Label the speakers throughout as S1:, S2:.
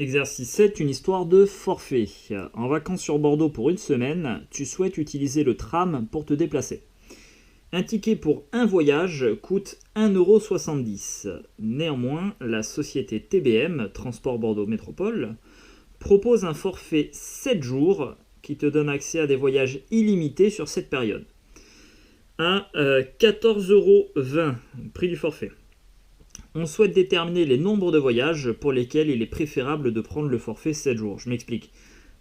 S1: Exercice 7, une histoire de forfait. En vacances sur Bordeaux pour une semaine, tu souhaites utiliser le tram pour te déplacer. Un ticket pour un voyage coûte 1,70 €. Néanmoins, la société TBM, Transport Bordeaux Métropole, propose un forfait 7 jours qui te donne accès à des voyages illimités sur cette période. À 14,20 €, prix du forfait. On souhaite déterminer les nombres de voyages pour lesquels il est préférable de prendre le forfait 7 jours. Je m'explique.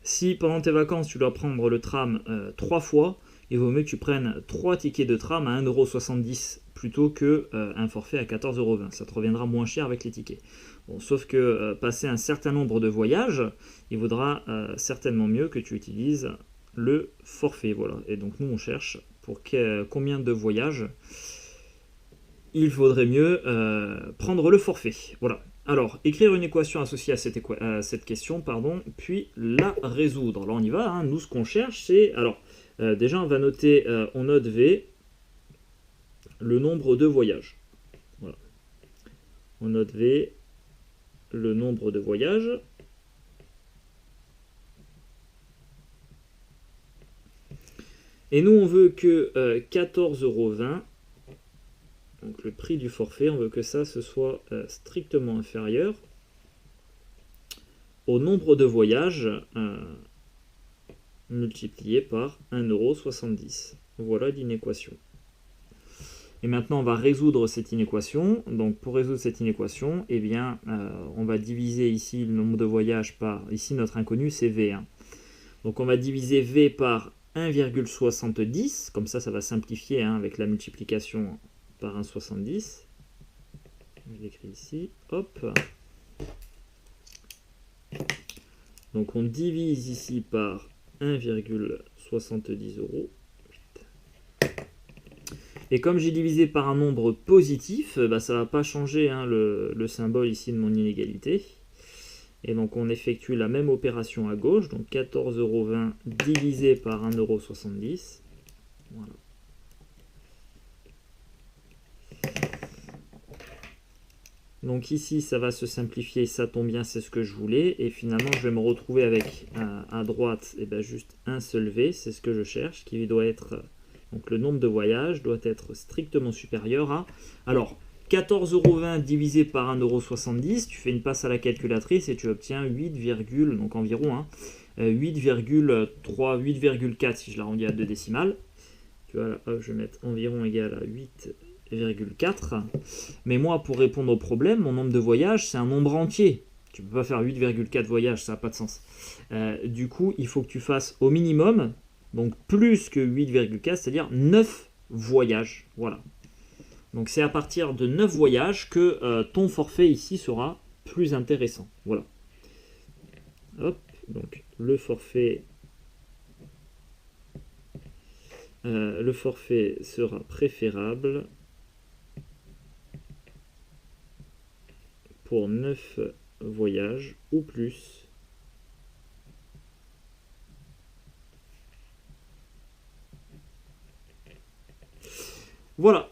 S1: Si pendant tes vacances tu dois prendre le tram 3 fois, il vaut mieux que tu prennes 3 tickets de tram à 1,70 € plutôt qu'un forfait à 14,20 €. Ça te reviendra moins cher avec les tickets. Bon, sauf que passer un certain nombre de voyages, il vaudra certainement mieux que tu utilises le forfait. Voilà. Et donc nous on cherche pour combien de voyages il vaudrait mieux prendre le forfait. Voilà. Alors, écrire une équation associée à cette question, puis la résoudre. Alors, on y va. Nous, ce qu'on cherche, c'est... Alors, déjà, on va noter, on note V, le nombre de voyages. Voilà. On note V, le nombre de voyages. Et nous, on veut que 14,20 €, donc le prix du forfait, on veut que ça ce soit strictement inférieur au nombre de voyages multiplié par 1,70 €. Voilà l'inéquation. Et maintenant, on va résoudre cette inéquation. Donc, pour résoudre cette inéquation, eh bien, on va diviser ici le nombre de voyages par... Ici, notre inconnu, c'est V. Donc, on va diviser V par 1,70. Comme ça va simplifier avec la multiplication par 1,70. Je l'écris ici. Hop. Donc, on divise ici par 1,70 €. Et comme j'ai divisé par un nombre positif, ça ne va pas changer le symbole ici de mon inégalité. Et donc on effectue la même opération à gauche, donc 14,20 € divisé par 1,70 €. Voilà. Donc ici, ça va se simplifier, ça tombe bien, c'est ce que je voulais. Et finalement, je vais me retrouver avec à droite juste un seul V, c'est ce que je cherche, qui doit être... Donc le nombre de voyages doit être strictement supérieur à... Alors, 14,20 € divisé par 1,70 €, tu fais une passe à la calculatrice et tu obtiens 8, donc environ 8,3, 8,4 si je l'arrondis à 2 décimales. Tu vois, là, hop, je vais mettre environ égal à 8,4. Mais moi, pour répondre au problème, mon nombre de voyages, c'est un nombre entier. Tu ne peux pas faire 8,4 voyages, ça n'a pas de sens. Du coup, il faut que tu fasses au minimum, donc plus que 8,4, c'est-à-dire 9 voyages. Voilà. Donc c'est à partir de 9 voyages que ton forfait ici sera plus intéressant. Voilà. Hop, donc le forfait sera préférable pour 9 voyages ou plus. Voilà.